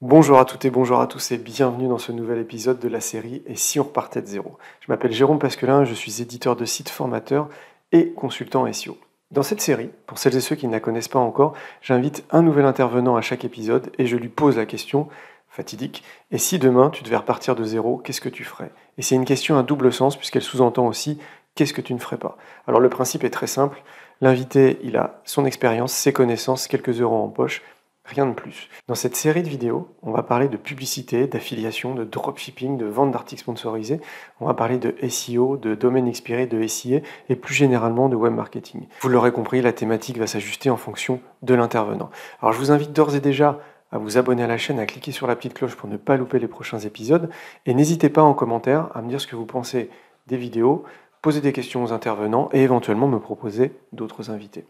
Bonjour à toutes et bonjour à tous et bienvenue dans ce nouvel épisode de la série Et si on repartait de zéro? Je m'appelle Jérôme Pasquelin, je suis éditeur de sites formateur et consultant SEO. Dans cette série, pour celles et ceux qui ne la connaissent pas encore, j'invite un nouvel intervenant à chaque épisode et je lui pose la question fatidique: et si demain tu devais repartir de zéro, qu'est-ce que tu ferais? Et c'est une question à double sens puisqu'elle sous-entend aussi qu'est-ce que tu ne ferais pas? Alors le principe est très simple, l'invité il a son expérience, ses connaissances, quelques euros en poche. Rien de plus. Dans cette série de vidéos, on va parler de publicité, d'affiliation, de dropshipping, de vente d'articles sponsorisés. On va parler de SEO, de domaine expiré, de SIA et plus généralement de web marketing. Vous l'aurez compris, la thématique va s'ajuster en fonction de l'intervenant. Alors je vous invite d'ores et déjà à vous abonner à la chaîne, à cliquer sur la petite cloche pour ne pas louper les prochains épisodes. Et n'hésitez pas en commentaire à me dire ce que vous pensez des vidéos, poser des questions aux intervenants et éventuellement me proposer d'autres invités.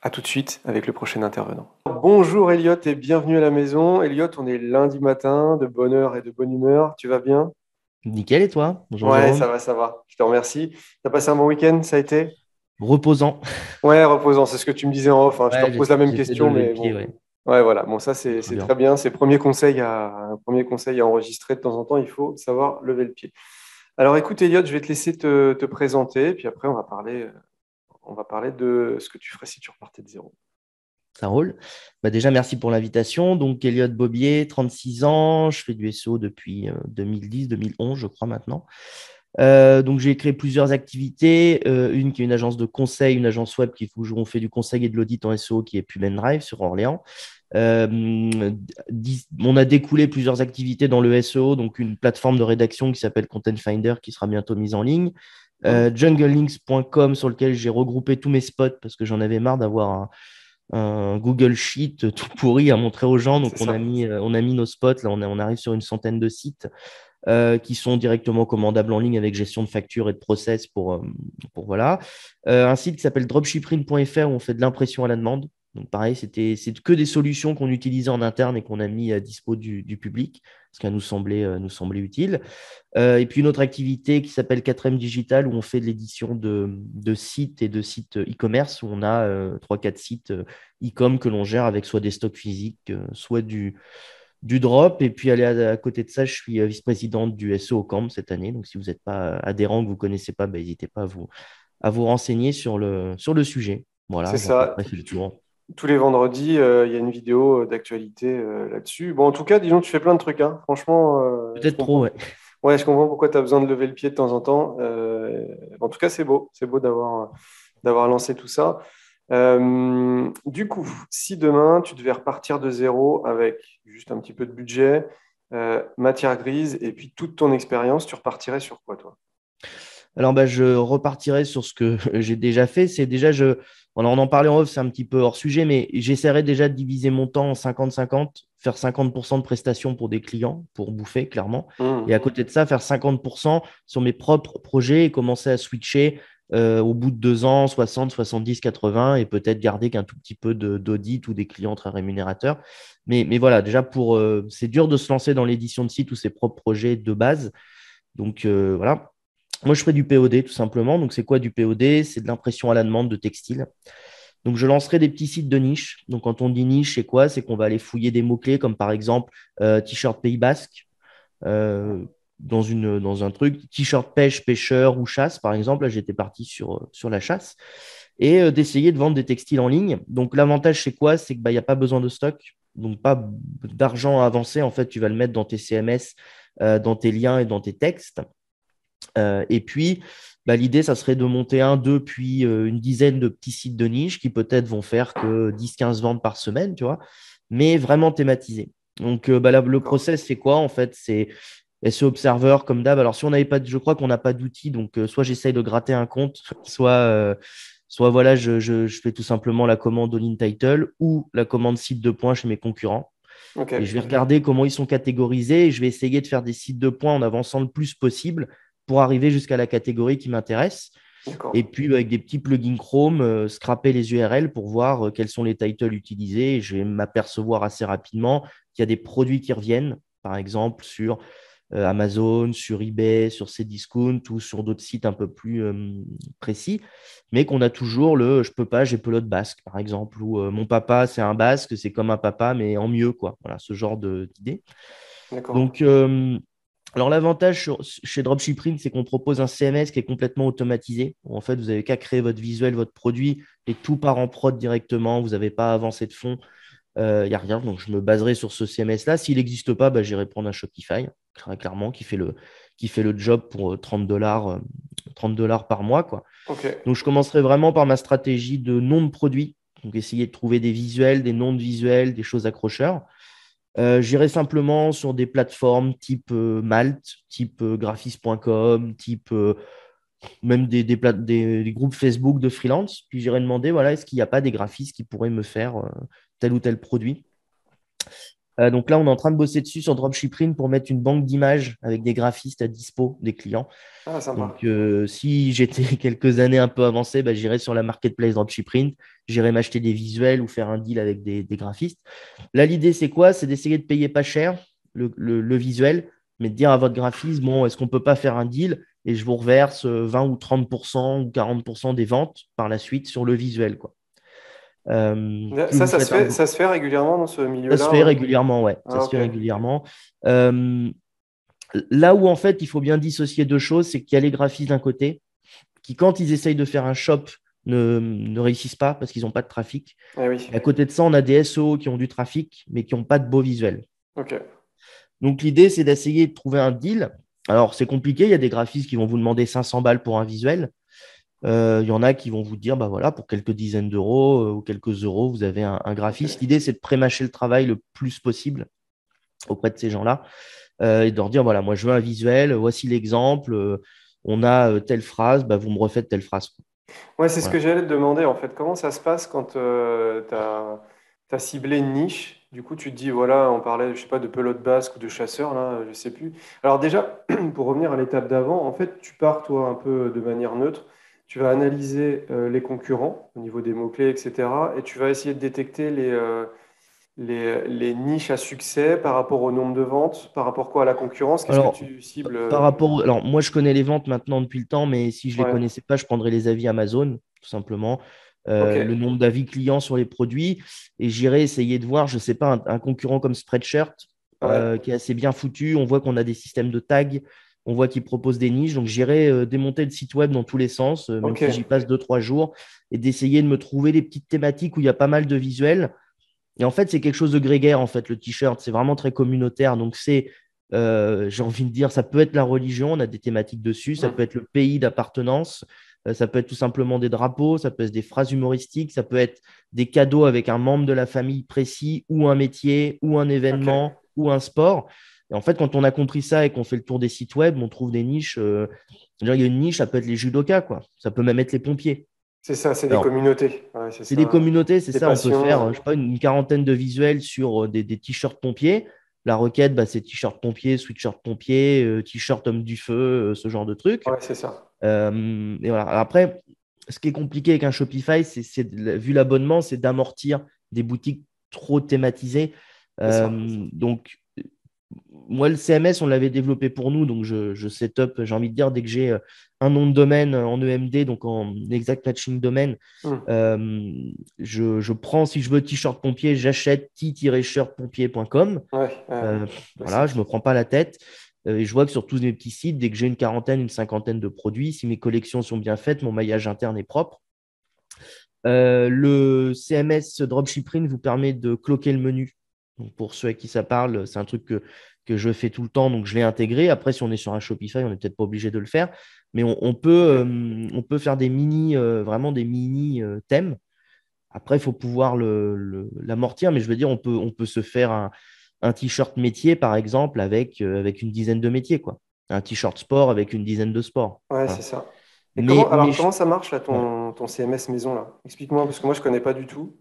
A tout de suite avec le prochain intervenant. Bonjour Elliot et bienvenue à la maison. Elliot, on est lundi matin, de bonne heure et de bonne humeur. Tu vas bien? Nickel, et toi? Bonjour Ouais, Jérôme. ça va. Je te remercie. T'as passé un bon week-end, ça a été? Reposant. Ouais, reposant, c'est ce que tu me disais en off, hein. Je te Ouais, repose la même j'essaie de question, lever le mais pied, bon. ouais. Ouais, voilà. Bon, ça, Très c'est bien. très bien. C'est un premier conseil à enregistrer de temps en temps. Il faut savoir lever le pied. Alors, écoute, Elliot, je vais te laisser te présenter, puis après, on va parler de ce que tu ferais si tu repartais de zéro. Ça roule. Bah déjà, merci pour l'invitation. Donc, Elliot Bobier, 36 ans. Je fais du SEO depuis 2010-2011, je crois maintenant. Donc, j'ai créé plusieurs activités. Une qui est une agence de conseil, une agence web où on fait du conseil et de l'audit en SEO qui est Pub and Drive sur Orléans. On a découlé plusieurs activités dans le SEO, donc une plateforme de rédaction qui s'appelle Content Finder qui sera bientôt mise en ligne. Hmm. Junglelinks.com sur lequel j'ai regroupé tous mes spots parce que j'en avais marre d'avoir un Google Sheet tout pourri à montrer aux gens. Donc C'est on a ça. mis nos spots. Là, on arrive sur une centaine de sites qui sont directement commandables en ligne avec gestion de factures et de process pour voilà. Un site qui s'appelle dropshipping.fr où on fait de l'impression à la demande. Donc pareil, c'est que des solutions qu'on utilisait en interne et qu'on a mis à dispo du public, ce qui nous semblait utile. Et puis une autre activité qui s'appelle 4M Digital où on fait de l'édition de sites et de sites e-commerce où on a 3-4 sites e-com que l'on gère avec soit des stocks physiques, soit du drop. Et puis à côté de ça, je suis vice-présidente du SEO Camp cette année. Donc si vous n'êtes pas adhérent, que vous ne connaissez pas, bah, n'hésitez pas à vous renseigner sur le sujet. Voilà, C'est j'ai à peu ça. près Et fait le puis tour. tous les vendredis, il y a une vidéo d'actualité là-dessus. Bon, en tout cas, disons, tu fais plein de trucs, hein. Franchement, je Peut-être trop, comprends. ouais. Ouais, je comprends pourquoi tu as besoin de lever le pied de temps en temps. En tout cas, c'est beau. C'est beau d'avoir lancé tout ça. Du coup, si demain, tu devais repartir de zéro avec juste un petit peu de budget, matière grise et puis toute ton expérience, tu repartirais sur quoi, toi? Alors, bah, je repartirai sur ce que j'ai déjà fait. On en parlait en off, c'est un petit peu hors sujet, mais j'essaierai déjà de diviser mon temps en 50-50, faire 50% de prestations pour des clients, pour bouffer, clairement. Et Mmh. à côté de ça, faire 50% sur mes propres projets et commencer à switcher au bout de 2 ans, 60, 70, 80, et peut-être garder qu'un tout petit peu d'audit ou des clients très rémunérateurs. Mais voilà, déjà, c'est dur de se lancer dans l'édition de site ou ses propres projets de base. Donc, voilà. Moi, je ferais du POD tout simplement. Donc, c'est quoi du POD? C'est de l'impression à la demande de textile. Donc, je lancerai des petits sites de niche. Donc, quand on dit niche, c'est quoi? C'est qu'on va aller fouiller des mots-clés comme par exemple t-shirt Pays Basque euh, dans un truc, t-shirt pêche, pêcheur ou chasse, par exemple. Là, j'étais parti sur la chasse et d'essayer de vendre des textiles en ligne. Donc, l'avantage, c'est quoi? C'est qu'il n'y a pas besoin de stock. Donc, pas d'argent à avancer. En fait, tu vas le mettre dans tes CMS, dans tes liens et dans tes textes. Et puis, bah, l'idée, ça serait de monter un, deux, puis une dizaine de petits sites de niche qui peut-être vont faire que 10-15 ventes par semaine, tu vois, mais vraiment thématisés. Donc, bah, le D'accord. process, c'est quoi? En fait, c'est SEO Observer comme d'hab. Alors, si on n'avait pas, je crois qu'on n'a pas d'outils, donc soit j'essaye de gratter un compte, soit voilà, je fais tout simplement la commande all-in title ou la commande site de points chez mes concurrents. Ok. Et je vais regarder comment ils sont catégorisés et je vais essayer de faire des sites de points en avançant le plus possible pour arriver jusqu'à la catégorie qui m'intéresse. Et D'accord. puis, avec des petits plugins Chrome, scraper les URL pour voir quels sont les titles utilisés. Et je vais m'apercevoir assez rapidement qu'il y a des produits qui reviennent, par exemple, sur Amazon, sur eBay, sur Cdiscount ou sur d'autres sites un peu plus précis, mais qu'on a toujours le je peux pas, j'ai pelote basque, par exemple, ou mon papa, c'est un basque, c'est comme un papa, mais en mieux, quoi. Voilà, ce genre d'idée. D'accord. Donc, alors, l'avantage chez Dropshipping, c'est qu'on propose un CMS qui est complètement automatisé. En fait, vous n'avez qu'à créer votre visuel, votre produit, et tout part en prod directement. Vous n'avez pas avancé de fond. Il n'y a rien. Donc, je me baserai sur ce CMS-là. S'il n'existe pas, bah, j'irai prendre un Shopify, très clairement, qui fait le job pour 30 $ par mois, quoi. Ok. Donc, je commencerai vraiment par ma stratégie de nom de produit. Donc, essayer de trouver des visuels, des noms de visuels, des choses accrocheurs. J'irai simplement sur des plateformes type Malte, type graphiste.com, type même des groupes Facebook de freelance. Puis j'irai demander, voilà, est-ce qu'il n'y a pas des graphistes qui pourraient me faire tel ou tel produit. Donc là, on est en train de bosser dessus sur Dropshipping pour mettre une banque d'images avec des graphistes à dispo des clients. Ah, sympa. Donc, si j'étais quelques années un peu avancé, bah, j'irais sur la marketplace Dropshipping, j'irais m'acheter des visuels ou faire un deal avec des graphistes. Là, l'idée, c'est quoi? C'est d'essayer de payer pas cher le visuel, mais de dire à votre graphiste, bon, est-ce qu'on ne peut pas faire un deal et je vous reverse 20 ou 30% ou 40% des ventes par la suite sur le visuel, quoi. Plus Ça, vous faites un ça se fait régulièrement dans ce Ça se milieu-là, fait ouais. régulièrement, ouais. Ça Ah, se fait ok. régulièrement. Euh, Là où, en fait, il faut bien dissocier deux choses, c'est qu'il y a les graphistes d'un côté qui, quand ils essayent de faire un shop, ne réussissent pas parce qu'ils n'ont pas de trafic. Eh oui. Et à côté de ça, on a des SEO qui ont du trafic, mais qui n'ont pas de beau visuel. Ok. Donc, l'idée, c'est d'essayer de trouver un deal. Alors, c'est compliqué. Il y a des graphistes qui vont vous demander 500 balles pour un visuel. Il y en a qui vont vous dire, bah voilà, pour quelques dizaines d'euros ou quelques euros, vous avez un graphiste. Ok. L'idée, c'est de prémâcher le travail le plus possible auprès de ces gens-là et de leur dire, voilà, moi, je veux un visuel. Voici l'exemple. On a telle phrase. Bah, vous me refaites telle phrase. Ouais, c'est ce Voilà. que j'allais te demander en fait. Comment ça se passe quand tu as ciblé une niche? Du coup, tu te dis, voilà, on parlait, je sais pas, de pelote basque ou de chasseur, là, je sais plus. Alors déjà, pour revenir à l'étape d'avant, en fait, tu pars, toi, un peu de manière neutre. Tu vas analyser les concurrents au niveau des mots-clés, etc. Et tu vas essayer de détecter les niches à succès par rapport au nombre de ventes, par rapport quoi à la concurrence. Qu'est-ce que Alors, tu cibles? alors, moi, je connais les ventes maintenant depuis le temps, mais si je ne les Ouais, connaissais pas, je prendrais les avis Amazon, tout simplement. ok, Le nombre d'avis clients sur les produits. Et j'irai essayer de voir, je ne sais pas, un concurrent comme Spreadshirt, ouais, qui est assez bien foutu. On voit qu'on a des systèmes de tags, on voit qu'ils proposent des niches. Donc, j'irai démonter le site web dans tous les sens, même ok, si j'y passe 2, 3 jours, et d'essayer de me trouver des petites thématiques où il y a pas mal de visuels. Et en fait, c'est quelque chose de grégaire, en fait, le t-shirt. C'est vraiment très communautaire. Donc, j'ai envie de dire, ça peut être la religion, on a des thématiques dessus. Ça peut hmm, être le pays d'appartenance. Ça peut être tout simplement des drapeaux. Ça peut être des phrases humoristiques. Ça peut être des cadeaux avec un membre de la famille précis ou un métier ou un ok. événement ou un sport. Et en fait, quand on a compris ça et qu'on fait le tour des sites web, on trouve des niches. Il y a une niche, ça peut être les judokas, quoi. Ça peut même être les pompiers. C'est ça, c'est des Alors, communautés. Ouais, c'est c'est des ça. communautés, c'est Des ça. On peut passions. faire, je sais pas, une quarantaine de visuels sur des t-shirts pompiers. La requête, bah, c'est t-shirt pompier, sweatshirt pompier, t-shirt homme du feu, ce genre de trucs. Ouais, c'est ça. Et voilà. Alors après, ce qui est compliqué avec un Shopify, vu l'abonnement, c'est d'amortir des boutiques trop thématisées. C'est ça. Donc, moi, le CMS, on l'avait développé pour nous. Donc, je set up, j'ai envie de dire, dès que j'ai un nom de domaine en EMD, donc en exact matching domaine, Hmm. je prends, si je veux t-shirt pompier, j'achète t-shirtpompier.com. Ouais, Euh, voilà, je ne me classique. prends pas la tête. Et je vois que sur tous mes petits sites, dès que j'ai une quarantaine, une cinquantaine de produits, si mes collections sont bien faites, mon maillage interne est propre. Le CMS Dropshipping vous permet de cloquer le menu. Donc, pour ceux à qui ça parle, c'est un truc que je fais tout le temps, donc je l'ai intégré. Après, si on est sur un Shopify, on n'est peut-être pas obligé de le faire, mais Ok. on peut faire vraiment des mini thèmes. Après, il faut pouvoir l'amortir, mais je veux dire, on peut se faire un t-shirt métier, par exemple, avec une dizaine de métiers, quoi. Un t-shirt sport avec une dizaine de sports. Ouais, c'est Voilà. ça. Et Mais, mais comment ça marche là, ouais. ton CMS maison là? Explique-moi, parce que moi je connais pas du tout.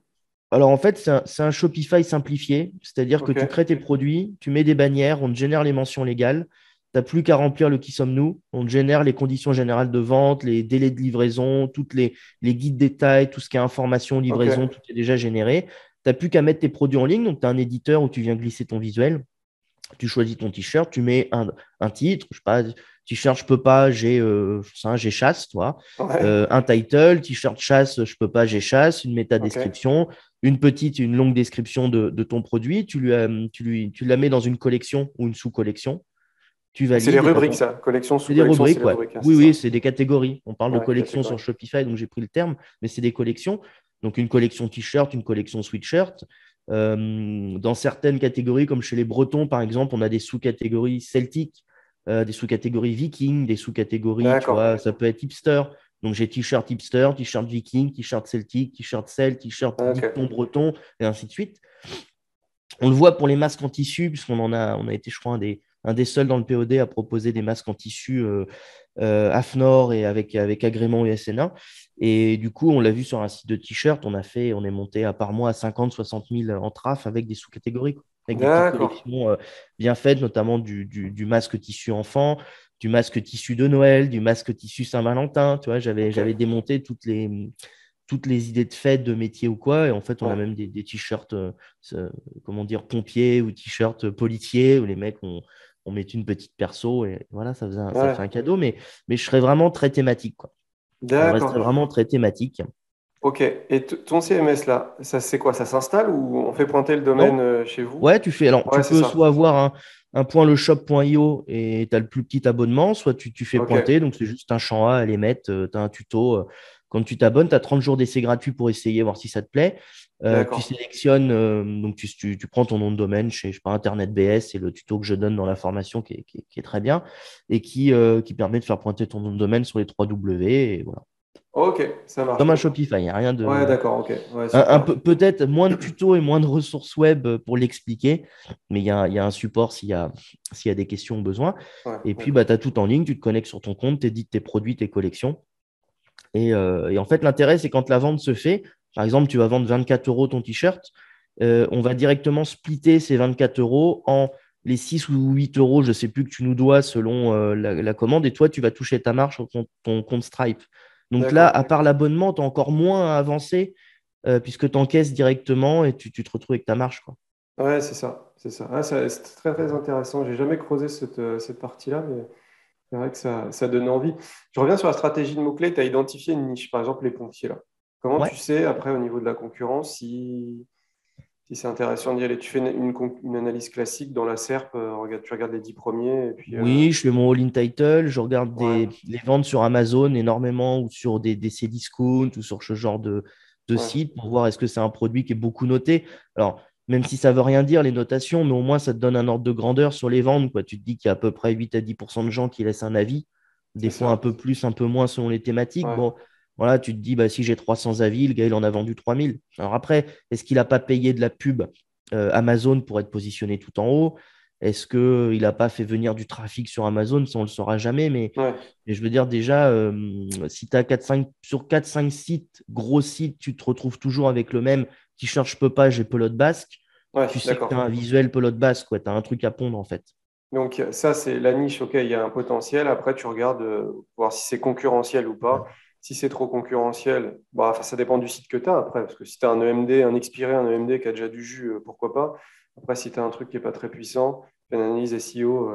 Alors, en fait, c'est un Shopify simplifié, c'est-à-dire que Ok, tu crées tes produits, tu mets des bannières, on te génère les mentions légales. Tu n'as plus qu'à remplir le qui sommes-nous. On te génère les conditions générales de vente, les délais de livraison, toutes les guides détails, tout ce qui est information, livraison, ok, tout est déjà généré. Tu n'as plus qu'à mettre tes produits en ligne. Donc, tu as un éditeur où tu viens glisser ton visuel. Tu choisis ton t-shirt, tu mets un titre, je sais pas, t-shirt, je peux pas, j'ai chasse, toi. Ouais, Un title, t-shirt chasse, je peux pas, j'ai chasse, une ok. méta-description, une longue description de ton produit. Tu la mets dans une collection ou une sous-collection. Tu C'est les valides et tu as rubriques, ton. ça. Collection, C'est des sous-collection, c'est rubriques, les ouais. rubriques, hein, Oui, c'est oui, ça. c'est des catégories. On parle de Ouais, collection sur catégorie. Shopify, donc j'ai pris le terme, mais c'est des collections. Donc une collection t-shirt, une collection sweatshirt. Dans certaines catégories, comme chez les Bretons, par exemple, on a des sous-catégories celtiques, des sous-catégories viking, des sous-catégories, tu D'accord. vois, ça peut être hipster. Donc j'ai t-shirt hipster, t-shirt viking, t-shirt celtique, t-shirt celt, t-shirt dicton Ok. breton, et ainsi de suite. On le voit pour les masques en tissu, puisqu'on a été, je crois, un des seuls dans le POD à proposer des masques en tissu AFNOR et avec agrément USNA. Et du coup, on l'a vu sur un site de t-shirt, on est monté à par mois à 50, 60 000 en traf avec des sous-catégories, quoi, avec des petites D'accord. collections bien faites, notamment du masque tissu enfant, du masque tissu de Noël, du masque tissu Saint-Valentin. Tu vois, Ok. j'avais démonté toutes les idées de fête, de métier ou quoi. Et en fait, on a Ouais. même des t-shirts, comment dire, pompiers ou t-shirts policiers où les mecs, on met une petite perso et voilà, ça fait un Ouais. cadeau. Mais je serais vraiment très thématique, quoi. Je resterais D'accord. vraiment très thématique. Ok. Et ton CMS, là, ça, c'est quoi? Ça s'installe ou on fait pointer le Non? domaine chez vous? Ouais, tu fais. Alors, Ouais, tu c'est peux soit ça. avoir un point leshop.io et tu as le plus petit abonnement, soit tu fais Ok. pointer. Donc, c'est juste un champ A à aller mettre. Tu as un tuto. Quand tu t'abonnes, tu as 30 jours d'essai gratuit pour essayer, voir si ça te plaît. Tu D'accord. sélectionnes, donc tu prends ton nom de domaine chez, je sais pas, Internet BS, c'est le tuto que je donne dans la formation qui est très bien et qui permet de faire pointer ton nom de domaine sur les 3 W. Et voilà. Ok, ça marche. Comme un Shopify, il n'y a rien Ouais, de. d'accord, ok. Ouais, super. Peut-être moins de tutos et moins de ressources web pour l'expliquer, mais il y a un support s'il y a des questions ou besoins. Ouais, Et puis, bah, d'accord. tu as tout en ligne, tu te connectes sur ton compte, tu édites tes produits, tes collections. Et en fait, l'intérêt, c'est quand la vente se fait, par exemple, tu vas vendre 24 euros ton t-shirt, on va directement splitter ces 24 euros en les 6 ou 8 euros, je ne sais plus, que tu nous dois selon la commande, et toi, tu vas toucher ta marge sur ton compte Stripe. Donc là, D'accord. à part l'abonnement, tu as encore moins à avancer puisque tu encaisses directement et tu te retrouves avec ta marge, quoi. Ouais, c'est ça. C'est ça. Ah, c'est très, très intéressant. J'ai jamais creusé cette partie-là, mais c'est vrai que ça donne envie. Je reviens sur la stratégie de mots-clés. Tu as identifié une niche, par exemple les pompiers, là. Comment Ouais. tu sais, après, au niveau de la concurrence, si c'est intéressant d'y aller? Tu fais une analyse classique dans la SERP, tu regardes les 10 premiers, et puis, Oui, je fais mon all-in title, je regarde ouais, les ventes sur Amazon énormément ou sur des Cdiscount ou sur ce genre de ouais, site pour voir est-ce que c'est un produit qui est beaucoup noté. Alors, même si ça ne veut rien dire, les notations, mais au moins ça te donne un ordre de grandeur sur les ventes, quoi. Tu te dis qu'il y a à peu près 8 à 10 de gens qui laissent un avis, des c'est fois un ça. peu plus, un peu moins selon les thématiques. Ouais, Bon, voilà, tu te dis, bah, si j'ai 300 avis, le gars, il en a vendu 3000. Alors après, est-ce qu'il n'a pas payé de la pub Amazon pour être positionné tout en haut? Est-ce qu'il n'a pas fait venir du trafic sur Amazon? Ça, on ne le saura jamais. ouais, Mais je veux dire, déjà, si tu as 4-5, sur 4-5 sites, gros sites, tu te retrouves toujours avec le même t-shirt, je peux pas, j'ai pelote basque. ouais, Tu sais que tu as un d'accord. visuel pelote basque, tu as un truc à pondre en fait. Donc ça, c'est la niche, ok, il y a un potentiel. Après, tu regardes voir si c'est concurrentiel ou pas. Si c'est trop concurrentiel, bah, enfin, ça dépend du site que tu as après. Parce que si tu as un EMD, un expiré, un EMD qui a déjà du jus, pourquoi pas. Après, si tu as un truc qui n'est pas très puissant, fais une analyse SEO,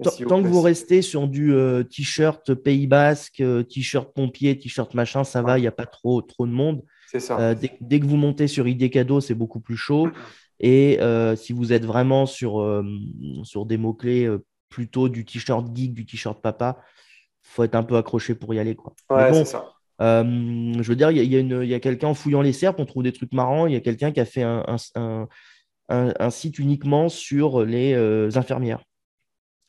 SEO Tant que vous classique. restez sur du t-shirt Pays Basque, t-shirt pompier, t-shirt machin, ça va, il n'y Ouais, a pas trop de monde. c'est ça. Dès que vous montez sur ID Cadeau, c'est beaucoup plus chaud. Et si vous êtes vraiment sur des mots-clés plutôt du t-shirt geek, du t-shirt papa, faut être un peu accroché pour y aller, quoi. Mais Ouais, c'est bon, ça. je veux dire, il y a quelqu'un en fouillant les serpes, on trouve des trucs marrants. Il y a quelqu'un qui a fait un site uniquement sur les infirmières.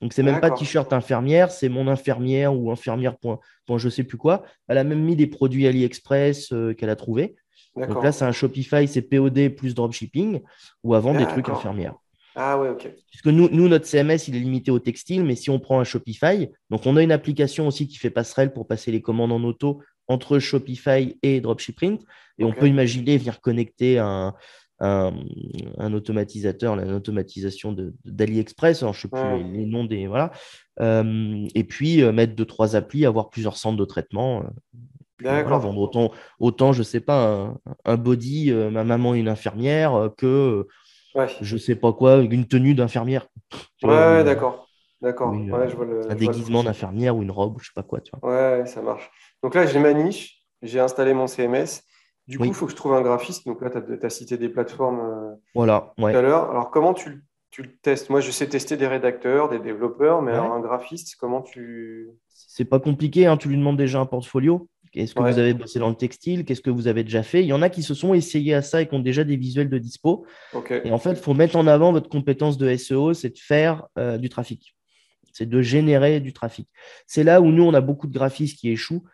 Donc, c'est même pas D'accord. t-shirt infirmière, c'est mon infirmière ou infirmière point je sais plus quoi. Elle a même mis des produits AliExpress qu'elle a trouvés. Donc là, D'accord. c'est un Shopify, c'est POD plus dropshipping ou à vendre des trucs D'accord. infirmières. Ah ouais, ok. Puisque nous, notre CMS, il est limité au textile, mais si on prend un Shopify, donc on a une application aussi qui fait passerelle pour passer les commandes en auto entre Shopify et Dropshiprint. Et on peut Ok. imaginer venir connecter un, un automatisateur, une automatisation d'AliExpress, alors je ne sais plus Ouais. les noms des. Voilà. Et puis mettre deux, trois applis, avoir plusieurs centres de traitement. Puis voilà, D'accord. vendre autant je ne sais pas, un body, ma maman est une infirmière, que Ouais, je sais pas quoi, une tenue d'infirmière, tu vois, ouais, d'accord. ou D'accord. Ouais, un je vois le déguisement principe. d'infirmière ou une robe, je sais pas quoi, tu vois. Ouais, ça marche. Donc là, j'ai ma niche, j'ai installé mon CMS. Du coup, il Oui, faut que je trouve un graphiste. Donc là, tu as cité des plateformes voilà, tout à ouais. l'heure. Alors, comment tu le testes? Moi, je sais tester des rédacteurs, des développeurs, mais alors Ouais. un graphiste, comment tu... C'est pas compliqué, hein, tu lui demandes déjà un portfolio. Est-ce que vous Ouais, avez bossé dans le textile? Qu'est-ce que vous avez déjà fait? Il y en a qui se sont essayés à ça et qui ont déjà des visuels de dispo. ok. Et en fait, il faut mettre en avant votre compétence de SEO, c'est de faire du trafic. C'est de générer du trafic. C'est là où nous, on a beaucoup de graphistes qui échouent.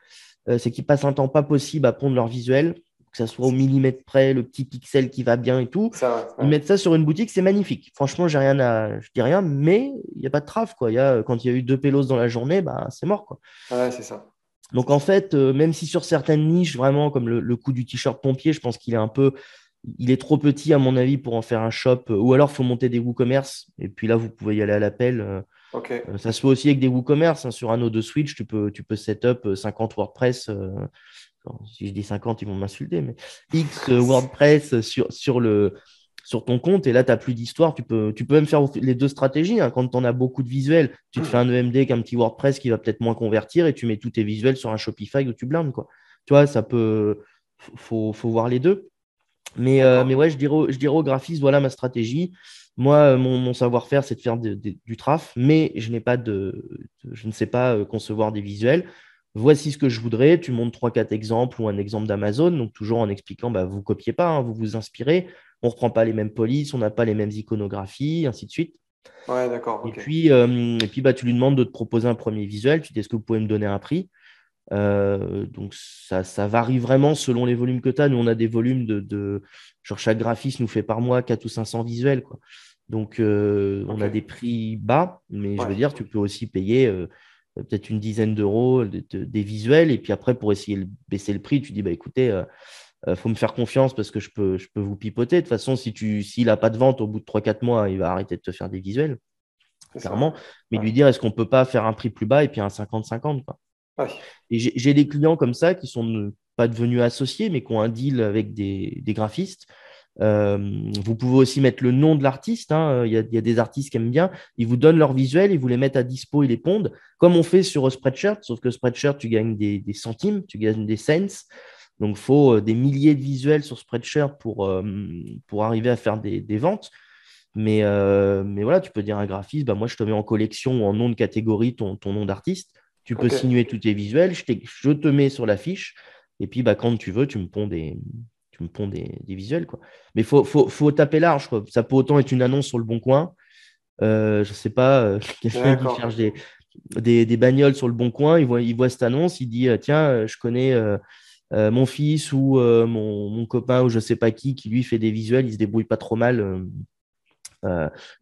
C'est qu'ils passent un temps pas possible à pondre leur visuel, que ça soit au millimètre près, le petit pixel qui va bien et tout. Ça, Ils ouais. mettent ça sur une boutique, c'est magnifique. Franchement, je dis rien, mais il n'y a pas de trave, quoi. Quand il y a eu 2 pélos dans la journée, bah, c'est mort, quoi. Ouais, c'est ça. Donc C'est en ça. fait, même si sur certaines niches, vraiment, comme le coup du t-shirt pompier, je pense il est trop petit à mon avis pour en faire un shop, ou alors il faut monter des WooCommerce, et puis là, vous pouvez y aller à l'appel. Ok. Ça se fait aussi avec des WooCommerce, hein. Sur un ou deux Switch, tu peux set up 50 WordPress. Si je dis 50, ils vont m'insulter, mais X WordPress sur ton compte, et là, tu n'as plus d'histoire. Tu peux même faire les deux stratégies, hein. Quand tu en as beaucoup de visuels, tu te fais un EMD avec un petit WordPress qui va peut-être moins convertir et tu mets tous tes visuels sur un Shopify où tu blindes, quoi. Tu vois, ça peut. Faut voir les deux. Mais D'accord. ouais, je dirais au graphiste, voilà ma stratégie. Moi, mon savoir-faire, c'est de faire du traf, mais je ne sais pas concevoir des visuels. Voici ce que je voudrais. Tu montres trois, quatre exemples ou un exemple d'Amazon, donc toujours en expliquant, bah, vous ne copiez pas, hein, vous vous inspirez. On ne reprend pas les mêmes polices, on n'a pas les mêmes iconographies, ainsi de suite. Ouais, d'accord. Ok. Et puis bah, tu lui demandes de te proposer un premier visuel. Tu dis, est-ce que vous pouvez me donner un prix? Donc ça varie vraiment selon les volumes que tu as. Nous, on a des volumes genre chaque graphiste nous fait par mois 4 ou 500 visuels, quoi. Donc on a des Ok. prix bas, mais je veux Ouais. dire, tu peux aussi payer peut-être une dizaine d'euros des visuels. Et puis après, pour essayer de baisser le prix, tu dis, bah, écoutez, faut me faire confiance parce que je peux vous pipoter. De toute façon, s'il n'a pas de vente au bout de 3 4 mois, il va arrêter de te faire des visuels, C'est ça. clairement. Mais Ouais. lui dire, est-ce qu'on ne peut pas faire un prix plus bas et puis un 50-50, quoi. Ouais. Et j'ai des clients comme ça qui sont pas devenus associés, mais qui ont un deal avec des graphistes. Vous pouvez aussi mettre le nom de l'artiste, hein. Il y a des artistes qui aiment bien. Ils vous donnent leurs visuels, ils vous les mettent à dispo, ils les pondent, comme on fait sur Spreadshirt, sauf que Spreadshirt, tu gagnes des centimes, tu gagnes des cents. Donc, il faut des milliers de visuels sur Spreadshirt pour arriver à faire des ventes. Mais voilà, tu peux dire à un graphiste, bah, moi, je te mets en collection ou en nom de catégorie ton nom d'artiste. Tu peux Ok. signer tous tes visuels, je te mets sur la fiche. Et puis, bah, quand tu veux, tu me ponds des visuels, quoi. Mais faut taper large, quoi. Ça peut autant être une annonce sur le Bon Coin. Je ne sais pas, quelqu'un qui D'accord. cherche des bagnoles sur le Bon Coin, il voit cette annonce, il dit, tiens, je connais mon fils ou mon copain ou je ne sais pas qui lui fait des visuels, il se débrouille pas trop mal.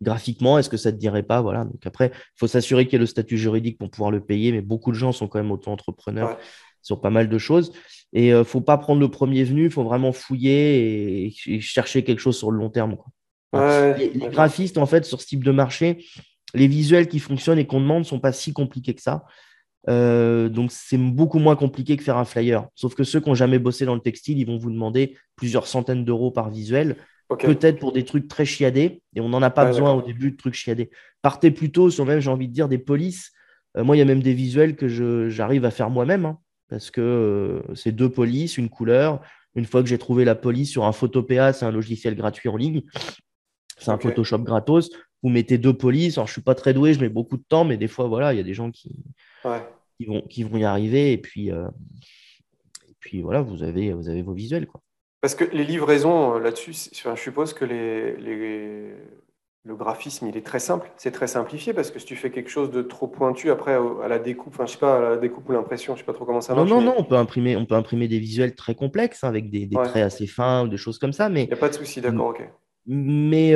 Graphiquement, est-ce que ça ne te dirait pas? Voilà. Donc après, il faut s'assurer qu'il y ait le statut juridique pour pouvoir le payer, mais beaucoup de gens sont quand même auto-entrepreneurs Ouais. sur pas mal de choses. Et il ne faut pas prendre le premier venu, il faut vraiment fouiller et chercher quelque chose sur le long terme, quoi. Voilà. Ouais. Les D'accord. graphistes, en fait, sur ce type de marché, les visuels qui fonctionnent et qu'on demande ne sont pas si compliqués que ça. Donc, c'est beaucoup moins compliqué que faire un flyer. Sauf que ceux qui n'ont jamais bossé dans le textile, ils vont vous demander plusieurs centaines d'euros par visuel, Ok. peut-être pour des trucs très chiadés, et on n'en a pas Ouais, besoin au d'accord. début de trucs chiadés. Partez plutôt sur même, j'ai envie de dire, des polices. Moi, il y a même des visuels que j'arrive à faire moi-même, hein, parce que c'est deux polices, une couleur. Une fois que j'ai trouvé la police sur un Photopea, c'est un logiciel gratuit en ligne, c'est un Ok. Photoshop gratos. Vous mettez deux polices. Alors, je ne suis pas très doué, je mets beaucoup de temps, mais des fois, voilà, il y a des gens Ouais. qui vont y arriver. Et puis voilà, vous avez vos visuels, quoi. Parce que les livraisons là-dessus, enfin, je suppose que le graphisme, il est très simple. C'est très simplifié parce que si tu fais quelque chose de trop pointu après à la découpe, enfin, je sais pas, à la découpe ou l'impression, je sais pas trop comment ça Non, marche, non, non, mais on peut imprimer des visuels très complexes, hein, avec des ouais, traits assez fins ou des choses comme ça, il n'y a pas de souci, d'accord, ok. mais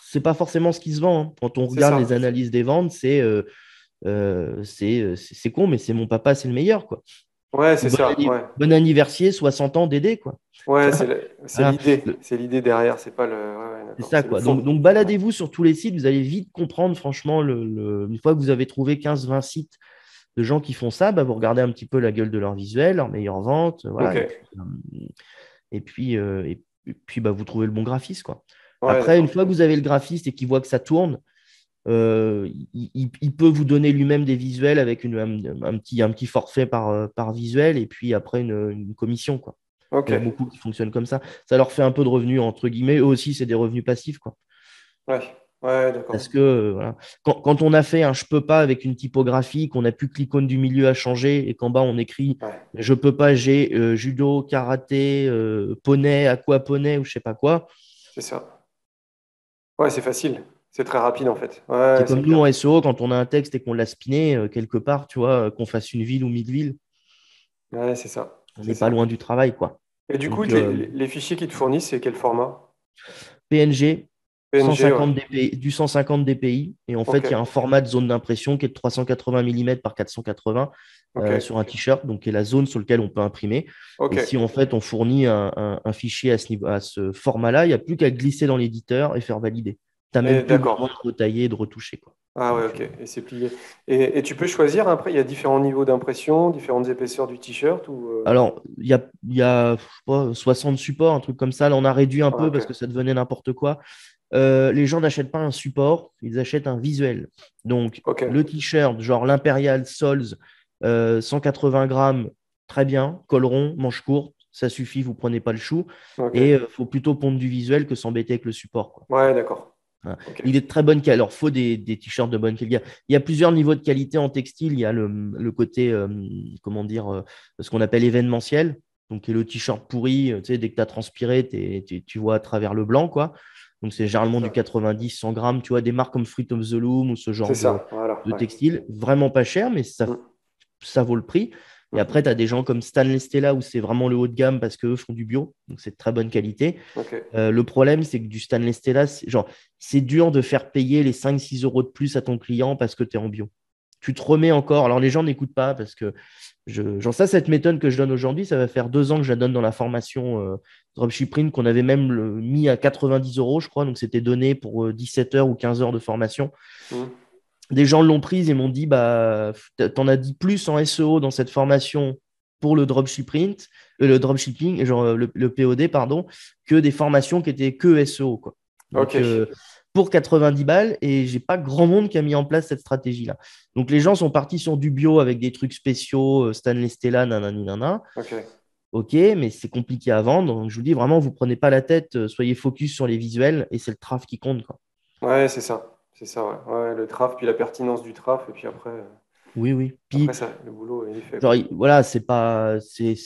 c'est pas forcément ce qui se vend, hein. Quand on C'est regarde les ça. analyses des ventes, c'est con, mais c'est mon papa, c'est le meilleur, quoi. Ouais, Ou c'est ça, ouais. bon anniversaire, 60 ans Dédé, quoi. Tu Ouais, vois. c'est Voilà. l'idée. C'est l'idée derrière, c'est pas le. Ouais, ouais, C'est d'accord, ça, c'est le quoi. fond. Donc Ouais, baladez-vous sur tous les sites, vous allez vite comprendre, franchement, une fois que vous avez trouvé 15-20 sites de gens qui font ça, bah, vous regardez un petit peu la gueule de leur visuel, leur meilleure vente, voilà, ok. et puis bah, vous trouvez le bon graphiste, quoi. Ouais, Après, une d'accord. fois que vous avez le graphiste et qu'il voit que ça tourne, il peut vous donner lui-même des visuels avec un petit forfait par visuel et puis après une commission, quoi. Ok. Il y en a beaucoup qui fonctionnent comme ça. Ça leur fait un peu de revenus, entre guillemets. Eux aussi, c'est des revenus passifs, quoi. Ouais. Ouais, Parce d'accord. que voilà. Quand on a fait un je peux pas avec une typographie, qu'on n'a plus que l'icône du milieu à changer et qu'en bas on écrit Ouais, je peux pas, j'ai judo, karaté, poney, aquaponey ou je sais pas quoi. c'est ça. Ouais, c'est facile. C'est très rapide, en fait. C'est Ouais, c'est comme nous en clair. SEO, quand on a un texte et qu'on l'a spiné quelque part, tu vois, qu'on fasse une ville ou 1000 villes, Ouais, c'est ça. on C'est n'est pas ça. loin du travail, quoi. Et du coup, Donc, les fichiers qu'ils te fournissent, c'est quel format? PNG, PNG, ouais. 150 dpi, du 150 dpi. Et en Ok. fait, il y a un format de zone d'impression qui est de 380 mm par 480 Ok. sur un t-shirt, donc qui est la zone sur laquelle on peut imprimer. Ok. Et si en fait on fournit un fichier à ce format-là, il n'y a plus qu'à glisser dans l'éditeur et faire valider. Tu n'as même Et plus besoin de d'accord. retailler et de retoucher, quoi. Ah ouais, Donc, ok. Et c'est plié. Et tu peux choisir après, il y a différents niveaux d'impression, différentes épaisseurs du t-shirt ou alors, il y a je sais pas, 60 supports, un truc comme ça. Là, on a réduit un Ah, peu ok. parce que ça devenait n'importe quoi. Les gens n'achètent pas un support, ils achètent un visuel. Donc, Ok. le t-shirt, genre l'Imperial Sols, 180 grammes, très bien, col rond, manche courte, ça suffit, vous ne prenez pas le chou. Et Ok. il faut plutôt pondre du visuel que s'embêter avec le support, quoi. Ouais, d'accord. Voilà. Ok. Il est de très bonne qualité. Alors, il faut des t-shirts de bonne qualité. Il y a plusieurs niveaux de qualité en textile. Il y a le côté, comment dire, ce qu'on appelle événementiel. Donc, qui est le t-shirt pourri. Tu sais, dès que tu as transpiré, tu vois à travers le blanc, quoi. Donc, c'est C'est généralement du ça. 90, 100 grammes. Tu vois, des marques comme Fruit of the Loom ou ce C'est genre ça. Voilà. de Ouais. textile. Vraiment pas cher, mais Mm, ça vaut le prix. Et après, tu as mm. des gens comme Stanley Stella où c'est vraiment le haut de gamme parce qu'eux font du bio. Donc, c'est de très bonne qualité. Ok. Le problème, c'est que du Stanley Stella, c'est dur de faire payer les 5-6 € de plus à ton client parce que tu es en bio. Tu te remets encore. Alors, les gens n'écoutent pas parce que ça, cette méthode que je donne aujourd'hui, ça va faire 2 ans que je la donne dans la formation dropshipping qu'on avait même mis à 90 €, je crois. Donc, c'était donné pour 17 heures ou 15 heures de formation. Mm. Des gens l'ont prise et m'ont dit bah, t'en as dit plus en SEO dans cette formation pour le dropshipping, genre le POD, pardon, que des formations qui étaient que SEO, quoi. Donc, Ok. pour 90 balles, et j'ai pas grand monde qui a mis en place cette stratégie-là. Donc, les gens sont partis sur du bio avec des trucs spéciaux, Stanley Stella, nanani, nanana. Ok. Ok, mais c'est compliqué à vendre. Donc, je vous dis vraiment, vous prenez pas la tête, soyez focus sur les visuels et c'est le traf qui compte, quoi. Ouais, c'est ça. C'est ça, ouais. Ouais, le traf, puis la pertinence du traf, et puis Oui, oui. après Puis, ça, le boulot, il est fait, genre, quoi. voilà, c'est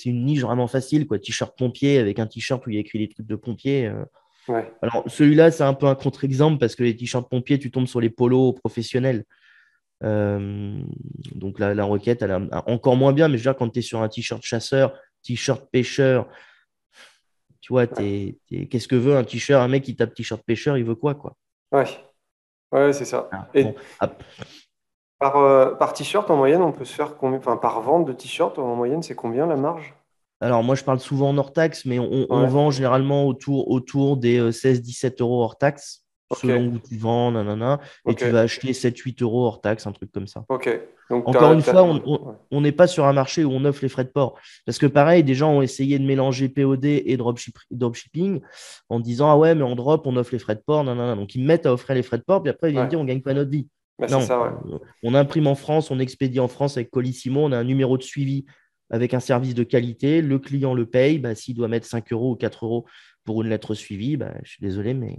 une niche vraiment facile, quoi. T-shirt pompier avec un t-shirt où il y a écrit des trucs de pompier. Ouais. Alors, celui-là, c'est un peu un contre-exemple parce que les t-shirts pompiers, tu tombes sur les polos professionnels. Euh, donc, la requête, elle est encore moins bien, mais je veux dire, quand tu es sur un t-shirt chasseur, t-shirt pêcheur, tu vois, Ouais. qu'est-ce que veut un t-shirt? Un mec qui tape t-shirt pêcheur, il veut quoi, quoi? Ouais. Ouais, c'est ça. Ah, bon, Et par t-shirt, en moyenne, on peut se faire combien? Enfin, par vente de t-shirt, en moyenne, c'est combien la marge? alors, moi, je parle souvent en hors taxe, mais on Ouais. vend généralement autour des 16-17 € hors taxe, Ok. selon où tu vends, nanana, et Ok. tu vas acheter 7-8 € hors taxe, un truc comme ça. Ok. Donc, Encore une fois, ouais. Ouais. on n'est pas sur un marché où on offre les frais de port. Parce que pareil, des gens ont essayé de mélanger POD et dropshipping en disant, ah ouais, mais en drop, on offre les frais de port, nanana. Donc, ils me mettent à offrir les frais de port, puis après, ils viennent Ouais. dire, on ne gagne pas notre vie. Bah, c'est Non, ça, ouais. on imprime en France, on expédie en France avec Colissimo, on a un numéro de suivi avec un service de qualité, le client le paye, bah, s'il doit mettre 5 € ou 4 € pour une lettre suivie, bah, je suis désolé, mais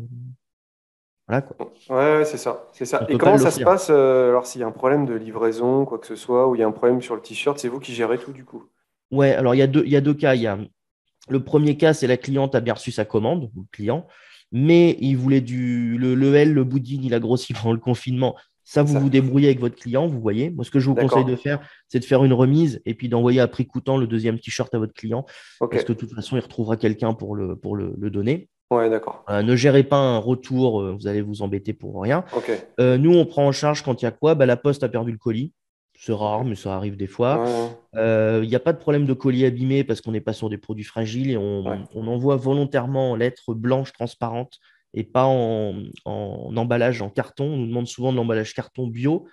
voilà quoi, Ouais, ouais, c'est ça, c'est ça. on ne Et peut pas comment ça se l'offrir. passe alors s'il y a un problème de livraison, quoi que ce soit, ou il y a un problème sur le t-shirt, c'est vous qui gérez tout du coup? Ouais, alors il y a deux cas. Le premier cas, c'est la cliente a bien reçu sa commande, ou le client, mais il voulait le L, le boudin, il a grossi pendant le confinement. Ça, vous Ça, vous débrouillez avec votre client, vous voyez. Moi, ce que je vous conseille de d'accord. faire, c'est de faire une remise et puis d'envoyer à prix coûtant le deuxième t-shirt à votre client Ok. parce que de toute façon, il retrouvera quelqu'un pour le donner. Ouais, d'accord. Ne gérez pas un retour, vous allez vous embêter pour rien. Ok. Nous, on prend en charge quand il y a quoi? Bah, la poste a perdu le colis. C'est Ok. rare, mais ça arrive des Ouais, fois. ouais. Il n'y a pas de problème de colis abîmé parce qu'on n'est pas sur des produits fragiles et Ouais. on envoie volontairement en lettres blanches transparentes et pas en emballage en carton. On nous demande souvent de l'emballage carton bio.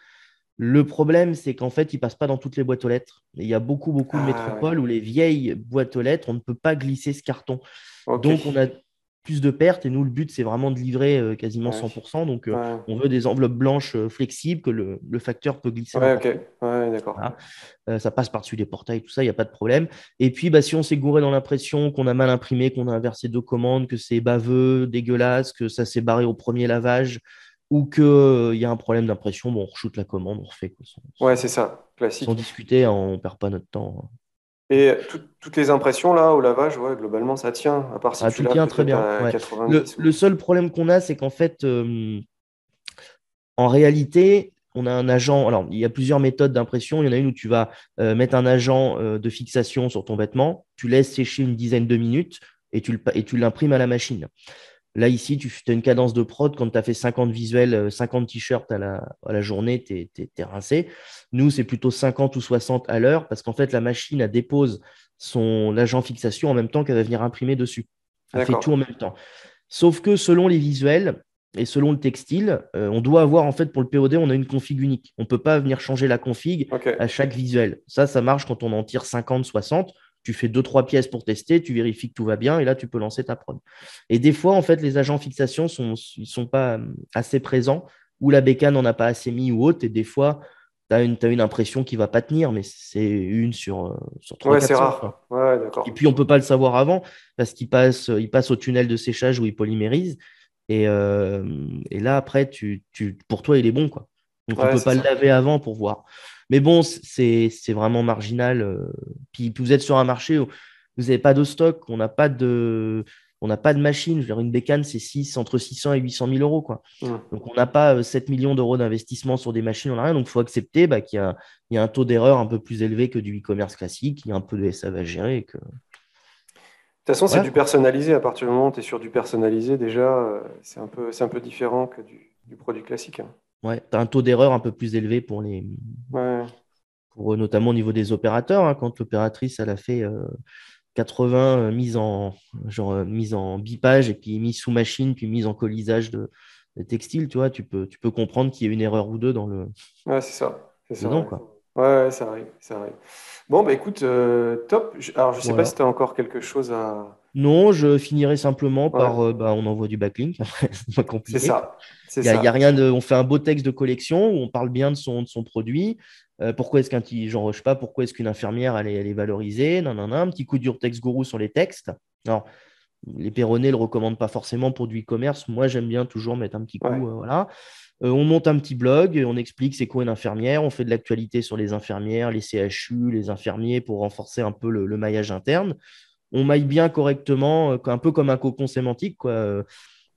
Le problème, c'est qu'en fait, il ne passe pas dans toutes les boîtes aux lettres. Et il y a beaucoup, beaucoup de Ah ouais. métropoles où les vieilles boîtes aux lettres, on ne peut pas glisser ce carton. Ok. Donc, plus de pertes. Et nous, le but, c'est vraiment de livrer quasiment Ouais, 100%. Donc, ouais, on veut des enveloppes blanches flexibles que le facteur peut glisser ouais, ok, n'importe où. ouais, d'accord. Voilà. Ça passe par-dessus les portails, tout ça, il n'y a pas de problème. Et puis, bah, si on s'est gouré dans l'impression, qu'on a mal imprimé, qu'on a inversé deux commandes, que c'est baveux, dégueulasse, que ça s'est barré au premier lavage ou qu'il y a un problème d'impression, bon, on re-shoot la commande, on refait quoi, Ouais, c'est ça, sans classique. discuter, hein, on ne perd pas notre temps. Et toutes les impressions là au lavage, ouais, globalement ça tient, à part si Ah, tu tout laves tient très peut-être bien. à Ouais. 90 Le ou... seul problème qu'on a, c'est qu'en fait, en réalité, on a un agent. Alors, il y a plusieurs méthodes d'impression. Il y en a une où tu vas mettre un agent de fixation sur ton vêtement, tu laisses sécher une dizaine de minutes et tu l'imprimes à la machine. Là, ici, tu as une cadence de prod. Quand tu as fait 50 visuels, 50 t-shirts à la journée, tu es rincé. Nous, c'est plutôt 50 ou 60 à l'heure parce qu'en fait, la machine, elle dépose l'agent fixation en même temps qu'elle va venir imprimer dessus. Elle fait tout en D'accord, même temps. Sauf que selon les visuels et selon le textile, on doit avoir, en fait, pour le POD, on a une config unique. On ne peut pas venir changer la config ok. à chaque visuel. Ça marche quand on en tire 50, 60. Tu fais deux, trois pièces pour tester, tu vérifies que tout va bien et là, tu peux lancer ta prod. Et des fois, en fait, les agents fixation ils sont pas assez présents ou la bécane n'en a pas assez mis ou autre. Et des fois, t'as une impression qui ne va pas tenir, mais c'est une sur Ouais, 300, c'est 400, quoi. rare. Ouais, Et d'accord. puis, on ne peut pas le savoir avant parce il passe au tunnel de séchage où il polymérise. Et là, après, pour toi, il est bon, quoi. Donc, on ne Ouais, peut c'est pas le ça. laver avant pour voir. Mais bon, c'est vraiment marginal. Puis, vous êtes sur un marché où vous n'avez pas de stock, on n'a pas de machine. Je veux dire, une bécane, c'est entre 600 et 800 000 euros, quoi. Hmm. Donc, on n'a pas 7 millions d'euros d'investissement sur des machines, on n'a rien. Donc, il faut accepter bah, il y a un taux d'erreur un peu plus élevé que du e-commerce classique. Il y a un peu de SAV à gérer. Et que... De toute façon, c'est Voilà, du quoi. personnalisé. À partir du moment où tu es sur du personnalisé, déjà, c'est un peu différent que du produit classique, hein. Ouais, tu as un taux d'erreur un peu plus élevé Ouais, notamment au niveau des opérateurs, hein, quand l'opératrice elle a fait 80 mise en bipage et puis mise sous machine, puis mise en colisage de textile, tu vois, tu peux comprendre qu'il y a une erreur ou deux ouais, c'est ça. C'est ça, dedans, ouais. quoi. Ouais, ouais, ça arrive, ça arrive. Bon, bah écoute, top. Alors, je sais pas si Voilà. tu as encore quelque chose à... Non, je finirai simplement Ouais, par bah, on envoie du backlink. Après, c'est pas c'est compliqué. ça. C'est Il y a ça. rien de. On fait un beau texte de collection où on parle bien de son produit. Pourquoi est-ce genre, je sais pas, pourquoi est-ce qu'une infirmière elle est valorisée? Non, non, non. Un petit coup dur texte gourou sur les textes. Alors, les Perronnais ne le recommandent pas forcément pour du e-commerce. Moi, j'aime bien toujours mettre un petit Ouais. coup. Voilà. On monte un petit blog, on explique c'est quoi une infirmière, on fait de l'actualité sur les infirmières, les CHU, les infirmiers pour renforcer un peu le maillage interne. On maille bien correctement, un peu comme un cocon sémantique, quoi.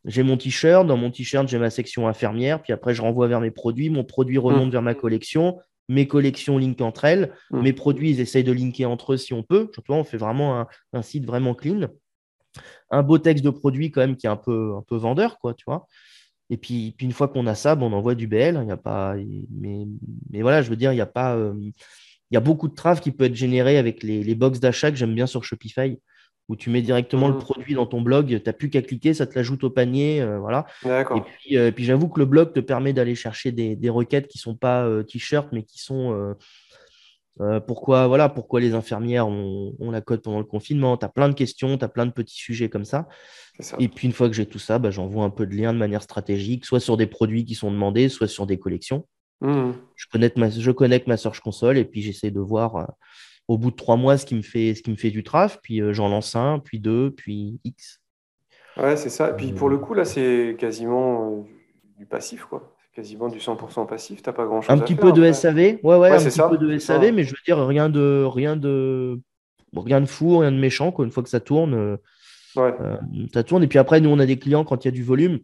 J'ai mon t-shirt, dans mon t-shirt, j'ai ma section infirmière, puis après, je renvoie vers mes produits, mon produit remonte Hmm, vers ma collection, mes collections linkent entre elles, mes hmm. produits, ils essayent de linker entre eux si on peut. Surtout, on fait vraiment un site vraiment clean. Un beau texte de produit quand même qui est un peu vendeur, quoi, tu vois. Puis une fois qu'on a ça, bon, on envoie du BL. Il y a pas, mais voilà, je veux dire, il y a pas, il y a beaucoup de traf qui peut être généré avec les box d'achat que j'aime bien sur Shopify, où tu mets directement le Mhm. produit dans ton blog, tu n'as plus qu'à cliquer, ça te l'ajoute au panier. Voilà. D'accord. Puis j'avoue que le blog te permet d'aller chercher des requêtes qui ne sont pas t-shirt, mais qui sont pourquoi les infirmières ont la cote pendant le confinement. Tu as plein de questions, tu as plein de petits sujets comme ça. C'est ça. Et puis une fois que j'ai tout ça, bah, j'envoie un peu de liens de manière stratégique, soit sur des produits qui sont demandés, soit sur des collections. Mhm. Je connecte ma Search Console et puis j'essaie de voir au bout de 3 mois ce qui me fait du traf. Puis j'en lance un, puis deux, puis X. Ouais, c'est ça. Et puis pour Euh, le coup, là, c'est quasiment du passif, quoi. C'est quasiment du 100% passif. T'as pas un grand-chose à petit faire peu de après. SAV, ouais, Ouais, un c'est petit peu ça. de C'est SAV, ça. mais je veux dire rien de fou, rien de méchant, quoi. Une fois que ça tourne, Ouais. euh, ça tourne. Et puis après, nous, on a des clients quand il y a du volume.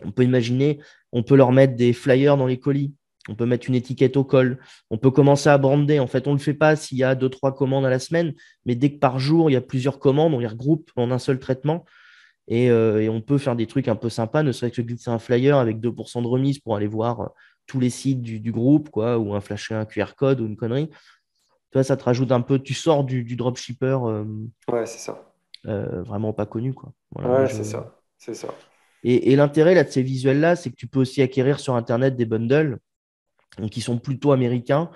On peut imaginer, on peut leur mettre des flyers dans les colis. On peut mettre une étiquette au col. On peut commencer à brander. En fait, on ne le fait pas s'il y a deux, trois commandes à la semaine, mais dès que par jour, il y a plusieurs commandes, on les regroupe en un seul traitement. Et on peut faire des trucs un peu sympas, ne serait-ce que glisser un flyer avec 2% de remise pour aller voir tous les sites du groupe, quoi, ou flasher un QR code ou une connerie. Tu vois, ça te rajoute un peu, tu sors du dropshipper Ouais, c'est ça. vraiment pas connu, quoi. Voilà, Ouais, c'est ça. C'est ça. et l'intérêt là, de ces visuels-là, c'est que tu peux aussi acquérir sur Internet des bundles donc qui sont plutôt américains,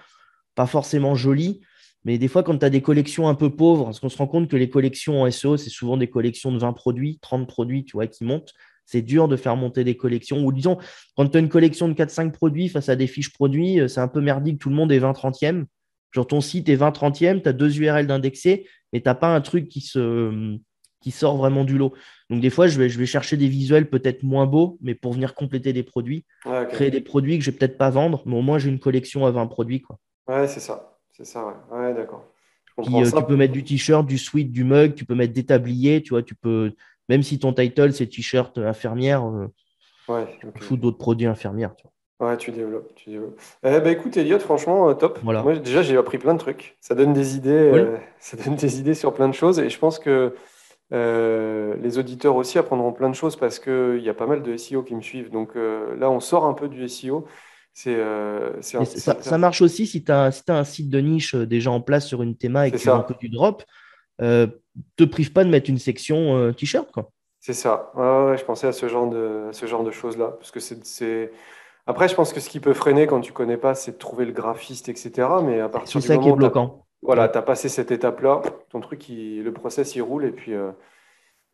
pas forcément jolis, Mais des fois, quand tu as des collections un peu pauvres, parce qu'on se rend compte que les collections en SEO, c'est souvent des collections de 20 produits, 30 produits, tu vois, qui montent. C'est dur de faire monter des collections. Ou disons, quand tu as une collection de 4-5 produits face à des fiches produits, c'est un peu merdique. Tout le monde est 20-30e. Genre, ton site est 20-30e, tu as deux URL d'indexés, mais tu n'as pas un truc qui sort vraiment du lot. Donc, des fois, je vais chercher des visuels peut-être moins beaux, mais pour venir compléter des produits, Ouais, ok. créer des produits que je vais peut-être pas vendre, mais au moins, j'ai une collection à 20 produits, quoi. Ouais, c'est ça. C'est ça, ouais. Ouais, d'accord. Je Puis comprends tu peux ça. mettre du t-shirt, du sweat, du mug, tu peux mettre des tabliers, tu vois, tu peux, même si ton title c'est t-shirt infirmière, Ouais, tu peux ok. foutre d'autres produits infirmières, tu vois. Ouais, tu développes, tu développes. Bah écoute, Elliot, franchement, top. Voilà. Moi, déjà, j'ai appris plein de trucs. Ça donne des idées, Cool. ça donne des idées sur plein de choses. Et je pense que les auditeurs aussi apprendront plein de choses parce qu'il y a pas mal de SEO qui me suivent. Donc là, on sort un peu du SEO. Et ça marche aussi si tu as, si t'as un site de niche déjà en place sur une théma et que C'est tu vends que ça. du drop, euh, te prive pas de mettre une section t-shirt, quoi. C'est ça. Ouais, ouais, ouais, je pensais à ce genre de choses-là. Parce que Après, je pense que ce qui peut freiner quand tu connais pas, c'est de trouver le graphiste, etc. Mais à partir C'est du ça qui est moment où tu as, bloquant. voilà, Mm. t'as passé cette étape-là, ton truc, le process, il roule. Et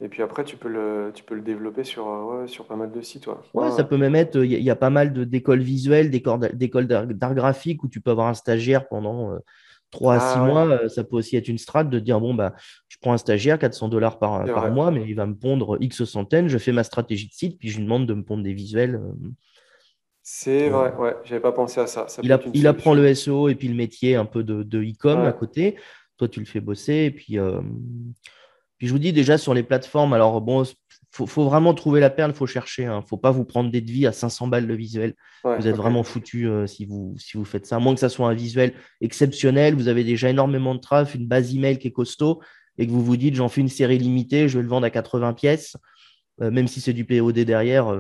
puis après, tu peux le développer ouais, sur pas mal de sites. Ouais. Ouais, Ouais, ça ouais. peut même être, il y a pas mal d'écoles visuelles, d'écoles d'art graphique où tu peux avoir un stagiaire pendant 3 à 6 Ah ouais, mois. Ça peut aussi être une strate de dire, bon, bah, je prends un stagiaire, 400 $ c'est par vrai. mois, mais il va me pondre X centaines, je fais ma stratégie de site, puis je lui demande de me pondre des visuels. C'est Euh, vrai, ouais. J'avais pas pensé à ça. Ça peut il, être une il apprend le solution. SEO et puis le métier un peu de e-com à Ouais, côté. Toi, tu le fais bosser. Et puis je vous dis déjà sur les plateformes, alors bon, faut vraiment trouver la perle, il faut chercher. Il ne faut pas vous prendre des devis à 500 balles le visuel. ouais, Vous êtes ok. vraiment foutu si vous faites ça. À moins que ça soit un visuel exceptionnel, vous avez déjà énormément de traf, une base email qui est costaud et que vous vous dites j'en fais une série limitée, je vais le vendre à 80 pièces, même si c'est du POD derrière.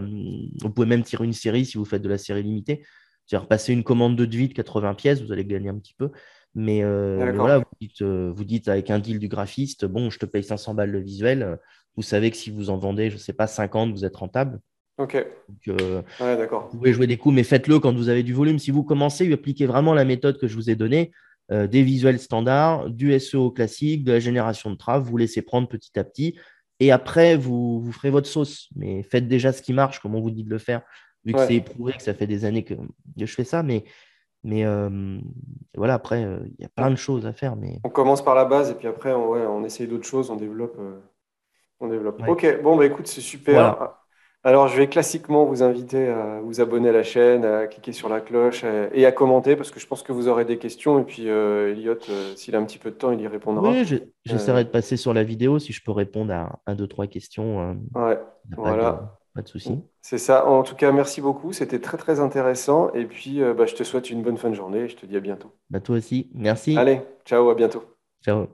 Vous pouvez même tirer une série si vous faites de la série limitée. C'est-à-dire passer une commande de devis de 80 pièces, vous allez gagner un petit peu. Mais D'accord. voilà, vous dites avec un deal du graphiste, bon, je te paye 500 balles le visuel. Vous savez que si vous en vendez, je ne sais pas, 50, vous êtes rentable. Ok. Donc, Ouais, vous d'accord. pouvez jouer des coups, mais faites-le quand vous avez du volume. Si vous commencez, appliquez vraiment la méthode que je vous ai donnée, des visuels standards, du SEO classique, de la génération de traf, vous laissez prendre petit à petit. Et après, vous ferez votre sauce. Mais faites déjà ce qui marche, comme on vous dit de le faire, vu que c'est Ouais. éprouvé, que ça fait des années que je fais ça. Mais voilà, après, il y a plein On, de choses à faire. Mais on commence par la base et puis après, ouais, on essaye d'autres choses, on développe. On développe. ouais, Ok, bon, bah écoute, c'est super. voilà. Alors, je vais classiquement vous inviter à vous abonner à la chaîne, à cliquer sur la cloche et à commenter parce que je pense que vous aurez des questions. Et puis, Elliot, s'il a un petit peu de temps, il y répondra. Oui, Euh, j'essaierai de passer sur la vidéo si je peux répondre à un, deux, trois questions. ouais, Il n'y a voilà. pas de souci. C'est ça. En tout cas, merci beaucoup. C'était très, très intéressant. Et puis, bah, je te souhaite une bonne fin de journée et je te dis à bientôt. Bah, toi aussi. Merci. Allez, ciao, à bientôt. Ciao.